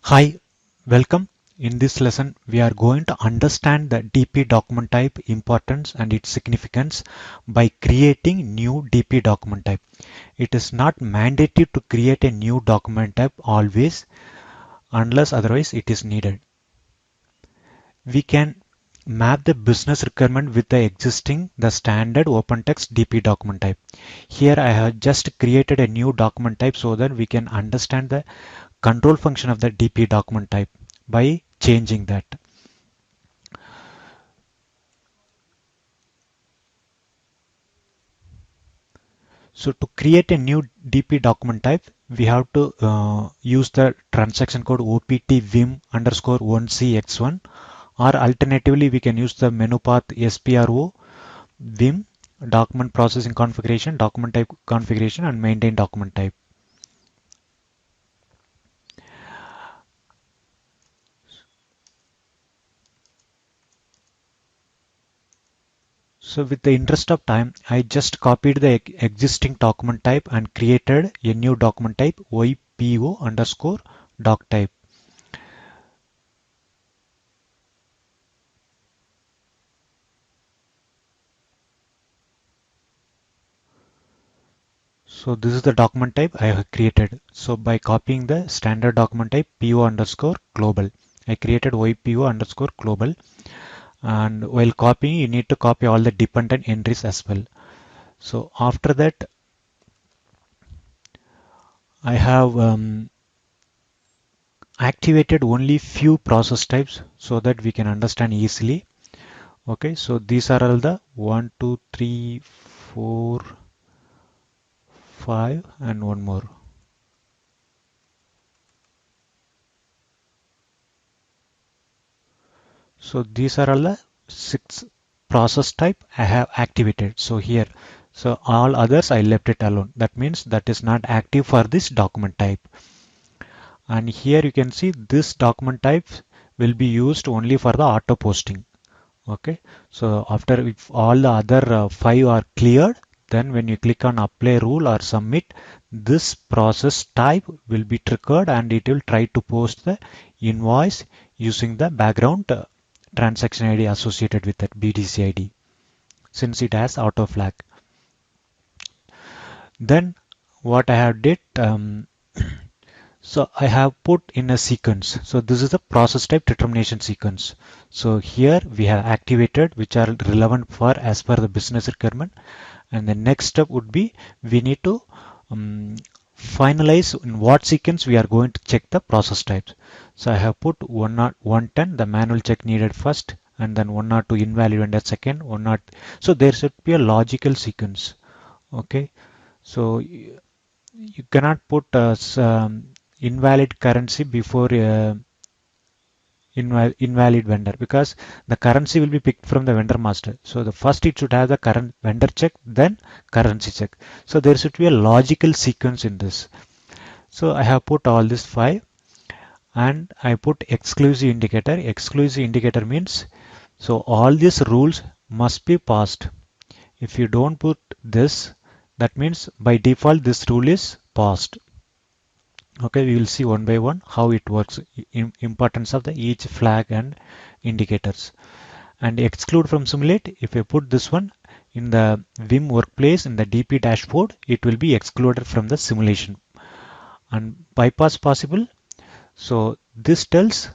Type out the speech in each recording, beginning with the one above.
Hi, welcome. In this lesson, we are going to understand the DP document type importance and its significance by creating new DP document type. It is not mandatory to create a new document type always, unless otherwise it is needed. We can map the business requirement with the standard OpenText DP document type. Here I have just created a new document type so that we can understand the control function of the DP document type by changing that. So to create a new DP document type, we have to use the transaction code OPT VIM underscore 1CX1, or alternatively we can use the menu path SPRO VIM document processing configuration, document type configuration, and maintain document type. So with the interest of time, I just copied the existing document type and created a new document type YPO underscore doc type. So this is the document type I have created. So by copying the standard document type PO underscore global, I created YPO underscore global. And while copying, you need to copy all the dependent entries as well. So after that, I have activated only few process types so that we can understand easily. Okay, so these are all the 1, 2, 3, 4, 5, and one more. So these are all the 6 process type I have activated. So here, so all others I left it alone. That means that is not active for this document type. And here you can see this document type will be used only for the auto posting. Okay, so after if all the other 5 are cleared, then when you click on apply rule or submit, this process type will be triggered and it will try to post the invoice using the background transaction ID associated with that BDC ID, since it has auto flag. Then what I have did, so I have put in a sequence. So this is the process type determination sequence. So here we have activated which are relevant for as per the business requirement. And the next step would be we need to finalize in what sequence we are going to check the process types. So I have put 110, the manual check needed first, and then 102 invalid vendor second, 102. So there should be a logical sequence. Okay, so you cannot put invalid currency before invalid vendor, because the currency will be picked from the vendor master. So the first it should have the current vendor check, then currency check. So there should be a logical sequence in this. So I have put all this 5 and I put exclusive indicator. Exclusive indicator means so all these rules must be passed. If you don't put this, that means by default this rule is passed. Okay, we will see one by one how it works, importance of the each flag and indicators. And exclude from simulate, if I put this one in the Vim workplace in the DP dashboard, it will be excluded from the simulation. And bypass possible, so this tells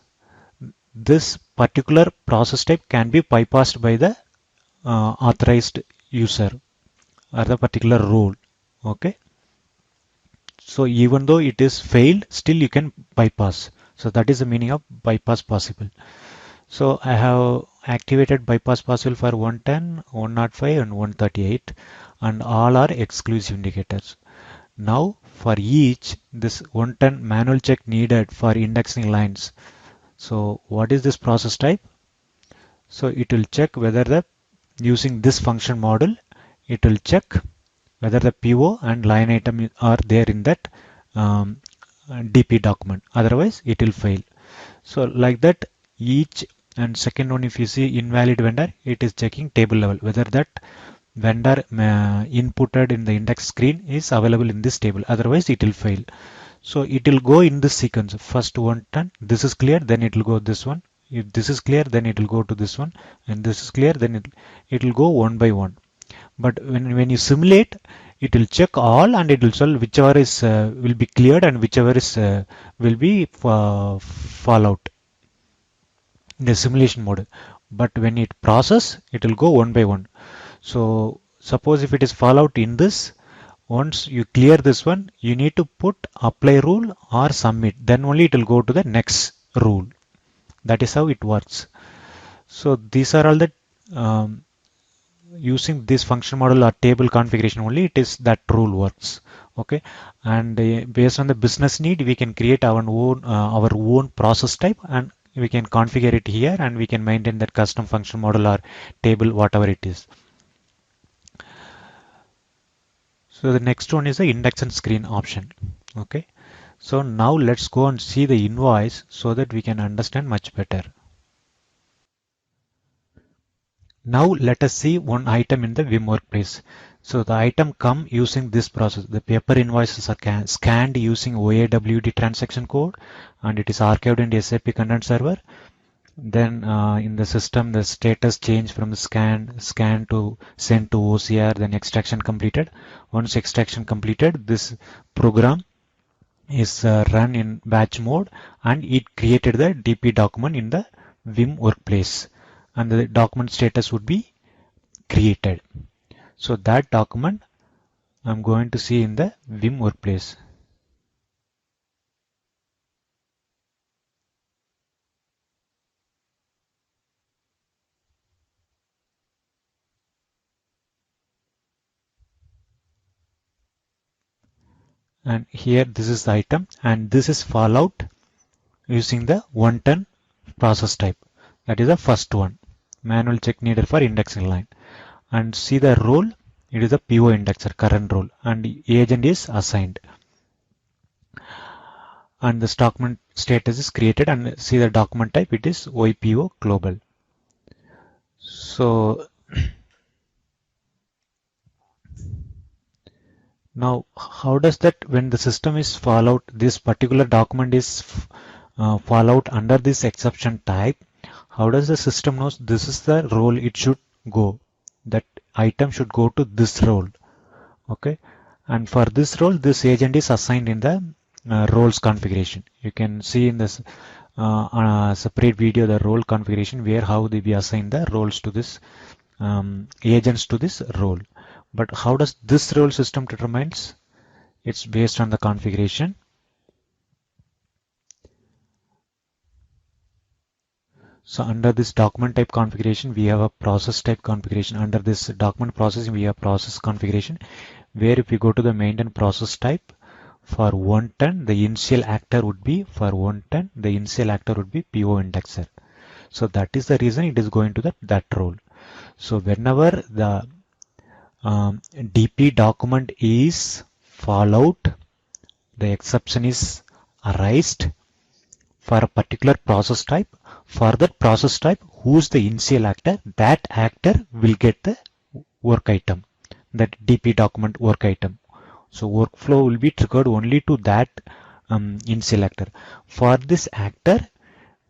this particular process type can be bypassed by the authorized user or the particular role. Okay, so even though it is failed, still you can bypass. So that is the meaning of bypass possible. So I have activated bypass possible for 110, 105 and 138, and all are exclusive indicators. Now for each, this 110 manual check needed for indexing lines. So what is this process type? So it will check whether the using this function model, it will check whether the PO and line item are there in that DP document. Otherwise, it will fail. So like that, each and second one, if you see invalid vendor, it is checking table level whether that vendor inputted in the index screen is available in this table. Otherwise, it will fail. So it will go in this sequence. First 110, this is clear, then it will go this one. If this is clear, then it will go to this one, and this is clear, then it will go one by one. But when you simulate, it will check all and it will solve whichever is will be cleared and whichever is will be fallout in the simulation mode. But when it process, it will go one by one. So suppose if it is fallout in this, once you clear this one, you need to put apply rule or submit. Then only it will go to the next rule. That is how it works. So these are all the using this function model or table configuration only, it is that rule works. Okay, and based on the business need, we can create our own process type, and we can configure it here, and we can maintain that custom function model or table, whatever it is. So the next one is the index and screen option. Okay, so now let's go and see the invoice so that we can understand much better. Now let us see one item in the Vim workplace. So the item come using this process. The paper invoices are scanned using OAWD transaction code, and it is archived in the SAP content server. Then in the system, the status change from the scan to send to OCR, then extraction completed. Once extraction completed, this program is run in batch mode, and it created the DP document in the Vim workplace, and the document status would be created. So that document I'm going to see in the Vim workplace. And here this is the item, and this is fallout using the 110 process type. That is the first one. Manual check needed for indexing line. And see the role, it is a PO indexer, current role, and the agent is assigned. And the document status is created, and see the document type, it is OIPO global. So now how does that, when the system is fallout, this particular document is fallout under this exception type, how does the system knows this is the role it should go? That item should go to this role. Okay, and for this role, this agent is assigned in the roles configuration. You can see in this separate video the role configuration, where how they be assigned the roles to this agents to this role. But how does this role system determines? It's based on the configuration. So under this document type configuration, we have a process type configuration. Under this document processing, we have process configuration, where if we go to the maintain process type, for 110, the initial actor would be, for 110, the initial actor would be PO indexer. So that is the reason it is going to that role. So whenever the DP document is fallout, the exception is arised for a particular process type. For that process type, who's the initial actor, that actor will get the work item, that DP document work item. So workflow will be triggered only to that initial actor. For this actor,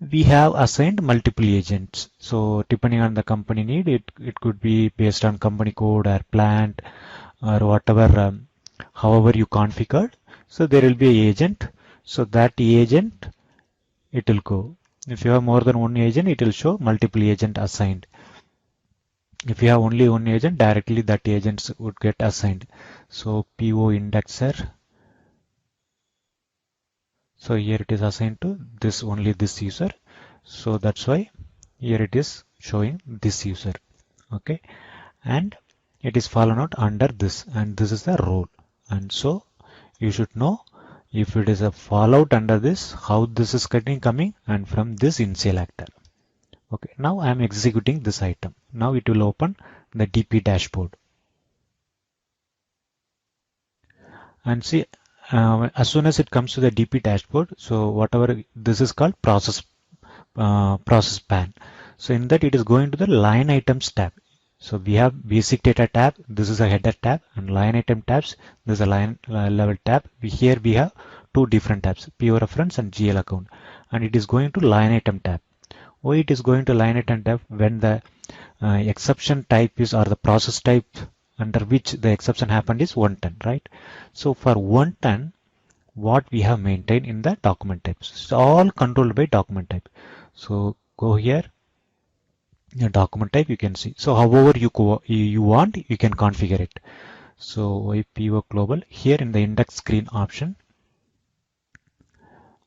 we have assigned multiple agents. So depending on the company need, it could be based on company code or plant or whatever, however you configured. So there will be an agent. So that agent, it will go. If you have more than one agent, it will show multiple agent assigned. If you have only one agent, directly that agents would get assigned. So PO indexer. So here it is assigned to this, only this user. So that's why here it is showing this user. Okay. And it is fallen out under this, and this is the role. And so you should know if it is a fallout under this, how this is coming, and from this initial actor. Okay, now I am executing this item. Now it will open the DP dashboard. And see, as soon as it comes to the DP dashboard, so whatever this is called process pan. So in that it is going to the line items tab. So we have basic data tab. This is a header tab, and line item tabs. This is a line level tab. Here we have two different tabs, PO reference and GL account, and it is going to line item tab. Why it is going to line item tab? When the exception type is, or the process type under which the exception happened is 110, right? So for 110, what we have maintained in the document types, it's all controlled by document type. So go here, your document type you can see. So however you want, you can configure it. So PO global here in the index screen option,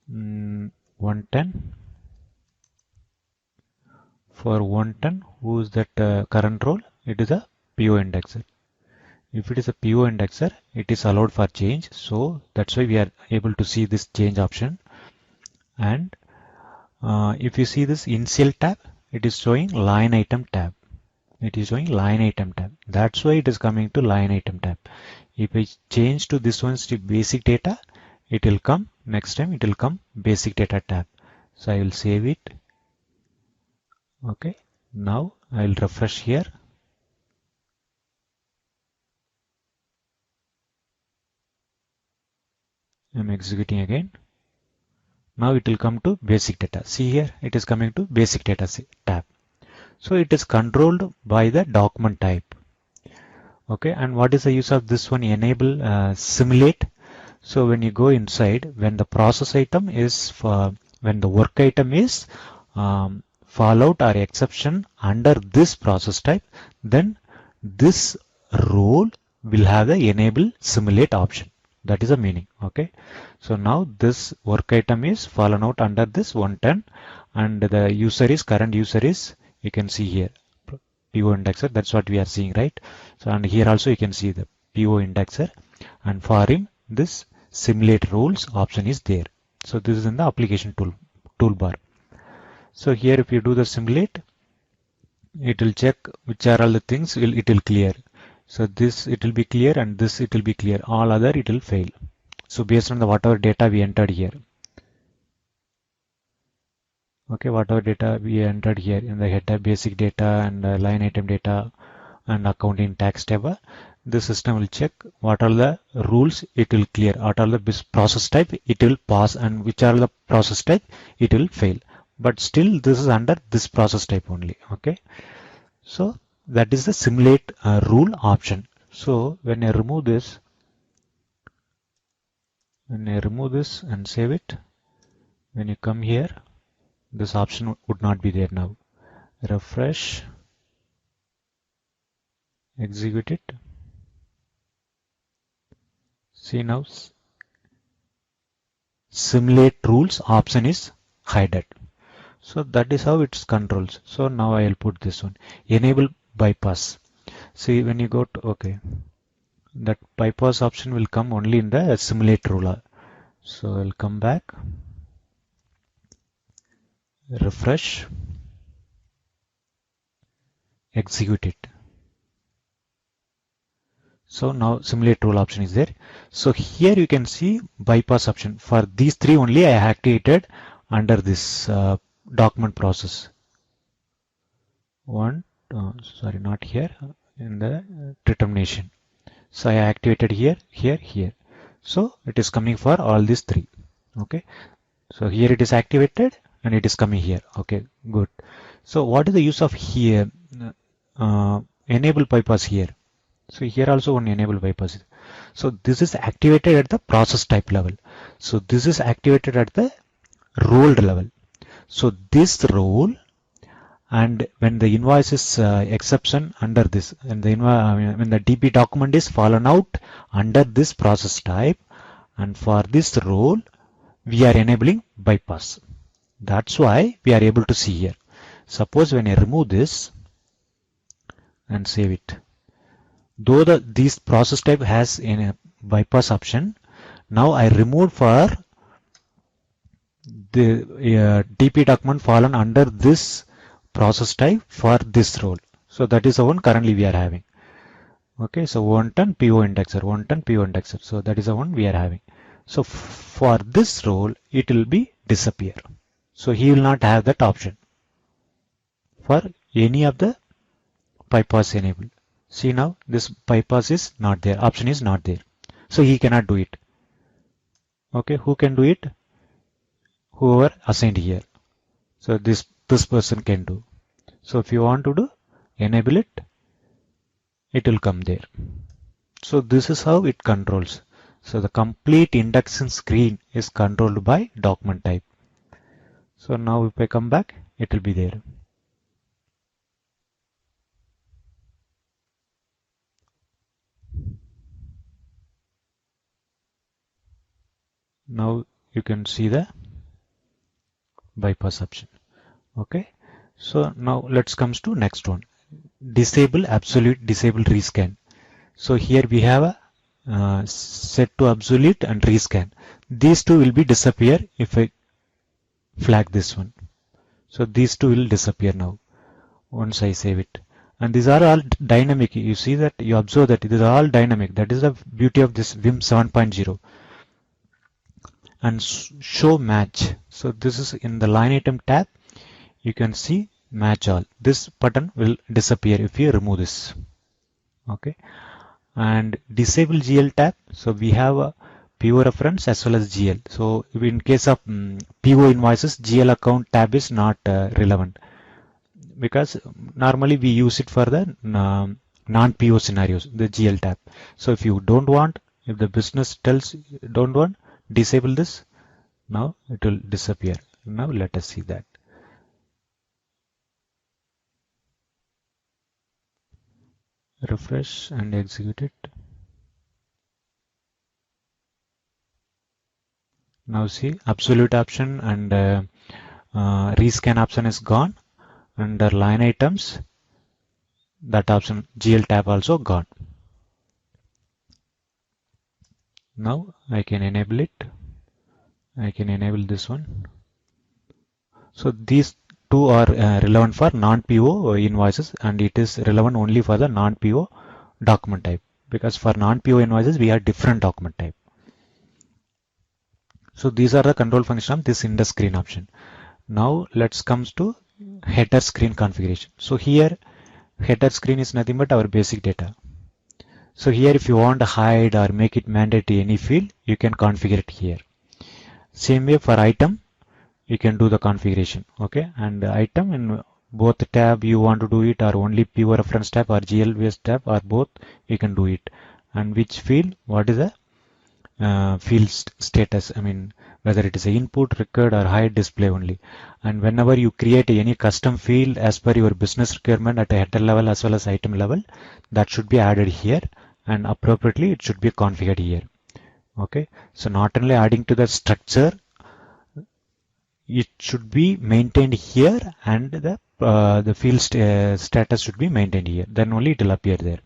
110. For 110, who is that current role? It is a PO indexer. If it is a PO indexer, it is allowed for change. So that's why we are able to see this change option. And if you see this initial tab, it is showing line item tab. It is showing line item tab. That's why it is coming to line item tab. If I change to this one's to basic data, it will come next time. It will come basic data tab. So I will save it. Okay. Now I will refresh here. I'm executing again. Now it will come to basic data. See here, it is coming to basic data tab. So it is controlled by the document type. Okay, and what is the use of this one? Enable simulate. So when you go inside, when the process item is when the work item is fallout or exception under this process type, then this role will have the enable simulate option. That is the meaning. Okay, so now this work item is fallen out under this 110, and the user is, current user is, you can see here, PO indexer. That's what we are seeing, right? So and here also you can see the PO indexer, and for him this simulate rules option is there. So this is in the application toolbar. So here if you do the simulate, it will check which are all the things it will clear. So this it will be clear, and this it will be clear. All other it will fail. So based on the whatever data we entered here. Okay, whatever data we entered here in the header, basic data and line item data and accounting tax table, the system will check what are the rules it will clear, what are the process type it will pass, and which are the process type it will fail. But still this is under this process type only. Okay, so that is the simulate rule option. So when I remove this, and save it, when you come here, this option would not be there now. Refresh, execute it. See now, simulate rules option is hidden. So that is how it's controls. So now I will put this one, enable bypass. See when you go to, okay, that bypass option will come only in the simulate ruler. So I'll come back, refresh, execute it. So now simulate rule option is there. So here you can see bypass option. For these three only I activated under this document process. Sorry, not here, in the determination. So I activated here, here. So it is coming for all these three. Okay. So here it is activated and it is coming here. Okay, good. So what is the use of here? Enable bypass here. So here also one enable bypass. So this is activated at the process type level. So this is activated at the role level. So this role, and when the invoice is exception under this, and when the DP document is fallen out under this process type, and for this role we are enabling bypass. That's why we are able to see here. Suppose when I remove this and save it, though this process type has a bypass option, now I removed for the DP document fallen under this process type for this role. So that is the one currently we are having. Okay, so 110 PO indexer, 110 PO indexer. So that is the one we are having. So for this role, it will be disappear. So he will not have that option for any of the bypass enabled. See now, this bypass is not there, option is not there. So he cannot do it. Okay, who can do it? Whoever assigned here. So this person can do. So if you want to do enable it, it will come there. So this is how it controls. So the complete indexing screen is controlled by document type. So now if I come back, it will be there. Now you can see the bypass option. Okay. So now let's comes to next one. Disable absolute, disable rescan. So here we have a set to absolute and rescan. These two will be disappear if I flag this one. So these two will disappear now once I save it. And these are all dynamic. You see that, you observe that these are all dynamic. That is the beauty of this Vim 7.0. And show match. So this is in the line item tab. You can see match all. This button will disappear if you remove this. Okay. And disable GL tab. So we have a PO reference as well as GL. So in case of PO invoices, GL account tab is not relevant, because normally we use it for the non-PO scenarios, the GL tab. So if you don't want, if the business tells don't want, disable this. Now it will disappear. Now let us see that. Refresh and execute it. Now see, absolute option and rescan option is gone. Under line items, that option GL tab also gone. Now I can enable it. I can enable this one. So these two are relevant for non-PO invoices, and it is relevant only for the non-PO document type, because for non-PO invoices we have different document type. So these are the control function of this index screen option. Now let's comes to header screen configuration. So here header screen is nothing but our basic data. So here if you want to hide or make it mandatory any field, you can configure it here. Same way for item, you can do the configuration. Okay, and item in both tab you want to do it, or only PO reference tab or GL based tab, or both, you can do it. And which field, what is the field status, I mean whether it is a input, record or hide, display only. And whenever you create any custom field as per your business requirement at a header level as well as item level, that should be added here, and appropriately it should be configured here. Okay, so not only adding to the structure, it should be maintained here, and the field status should be maintained here, then only it will appear there.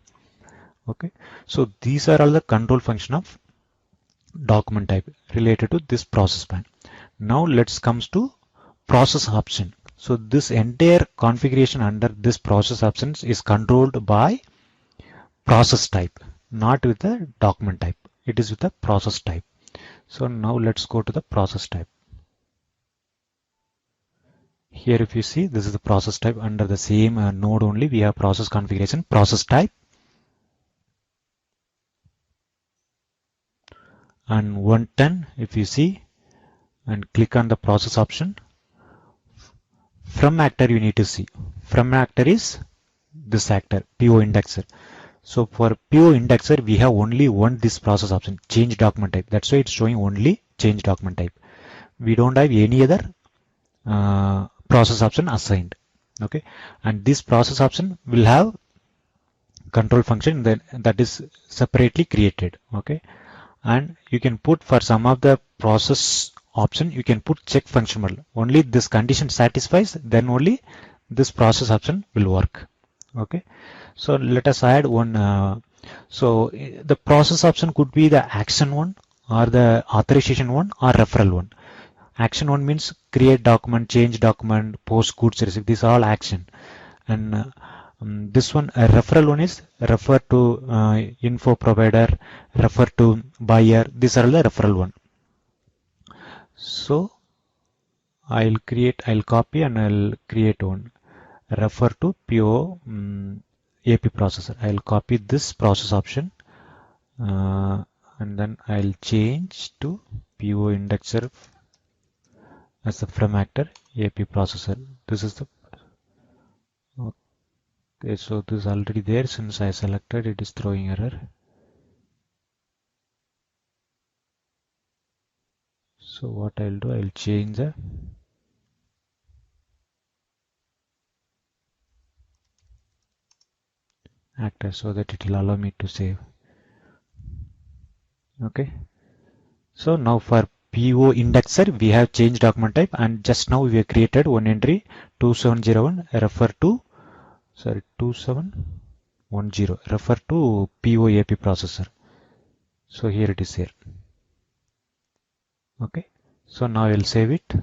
Okay, so these are all the control function of document type related to this process plan. Now let's comes to process option. So this entire configuration under this process options is controlled by process type, not with the document type. It is with the process type. So now let's go to the process type. Here if you see, this is the process type. Under the same node only, we have process configuration, process type, and 110 if you see, and click on the process option. From actor you need to see. From actor is this actor, PO indexer. So for PO indexer, we have only one this process option, change document type. That's why it's showing only change document type. We don't have any other process option assigned. Okay, and this process option will have control function that is separately created. Okay, and you can put for some of the process option, you can put check function model. Only this condition satisfies, then only this process option will work. Okay, so let us add one. So the process option could be the action one, or the authorization one, or referral one. Action one means create document, change document, post goods receipt. These are all action. And this one, a referral one is refer to info provider, refer to buyer. These are the referral one. So I'll copy and I'll create one. Refer to PO AP processor. I'll copy this process option and then I'll change to PO indexer as the from actor, AP processor. This is the okay, so this is already there. Since I selected, it is throwing error. So what I'll do, I'll change the actor so that it will allow me to save. Okay. So now for PO indexer, we have changed document type, and just now we have created one entry 2701 refer to 2710 refer to PO AP processor. So here it is here. Okay. So now I will save it.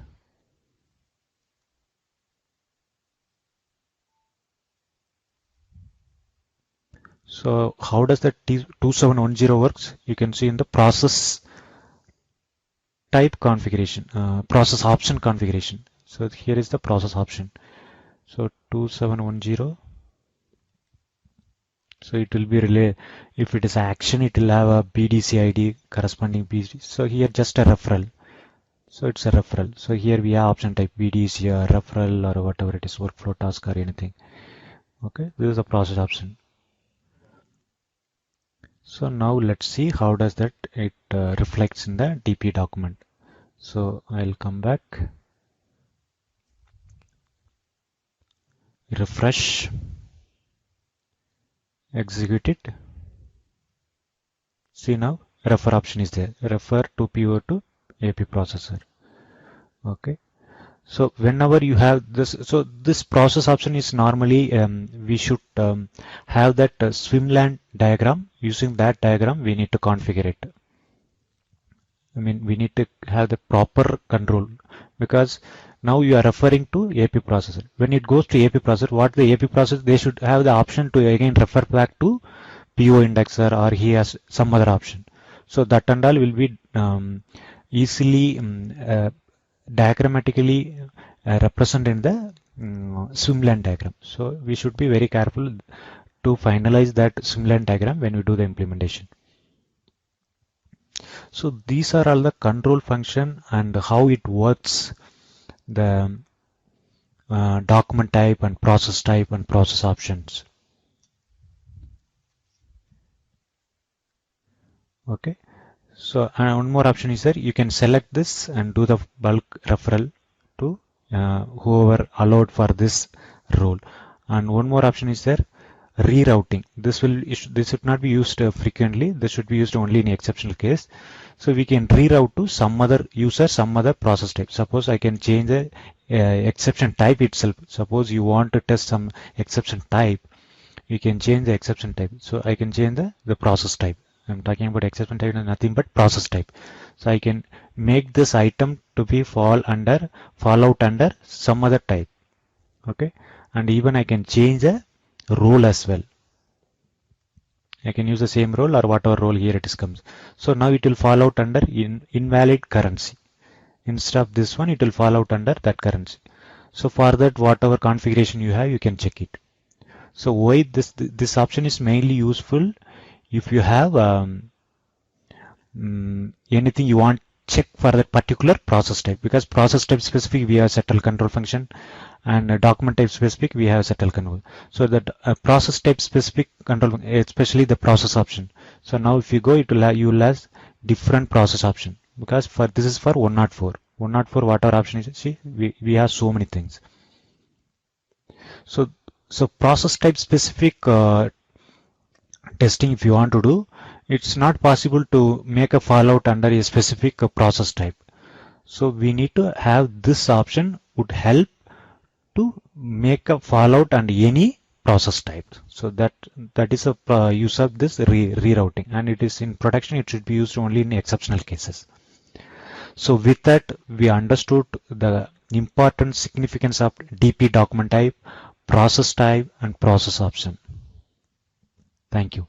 So how does the 2710 works? You can see in the process type configuration, process option configuration. So here is the process option. So 2710. So it will be relay. If it is action, it will have a BDC ID corresponding BDC. So here just a referral. So it's a referral. So here we have option type BDC or referral or whatever it is, workflow task or anything. Okay, this is the process option. So now let's see how does that it reflects in the DP document. So I'll come back, refresh, execute it. See now refer option is there. Refer to PO to AP processor. Okay. So whenever you have this, so this process option is normally we should have that swimland diagram. Using that diagram, we need to configure it. I mean, we need to have the proper control, because now you are referring to AP processor. When it goes to AP processor, what the AP processor, they should have the option to again refer back to PO indexer, or he has some other option. So that and all will be easily diagrammatically represented in the swimlane diagram. So we should be very careful to finalize that swimlane diagram when we do the implementation. So these are all the control function and how it works, the document type and process options. Okay. So one more option is there. You can select this and do the bulk referral to whoever allowed for this role. And one more option is there, rerouting. This should not be used frequently. This should be used only in exceptional case. So we can reroute to some other user, some other process type. Suppose I can change the exception type itself. Suppose you want to test some exception type, you can change the exception type. So I can change the process type. I'm talking about exception type and nothing but process type. So I can make this item to be fall out under some other type. Okay, and even I can change the role as well. I can use the same role or whatever role here it is comes. So now it will fall out under invalid currency. Instead of this one, it will fall out under that currency. So for that, whatever configuration you have, you can check it. So why this option is mainly useful if you have anything you want check for that particular process type, because process type specific we have settle control function, and document type specific we have settle control. So that process type specific control, especially the process option. So now if you go, it will have, you will have different process option, because for this is for 104 whatever option is. See, we have so many things. So process type specific testing, if you want to do, it's not possible to make a fallout under a specific process type. So we need to have this option would help to make a fallout under any process type. So that is a use of this rerouting, and it is in production. It should be used only in exceptional cases. So with that, we understood the important significance of DP document type, process type, and process option. Thank you.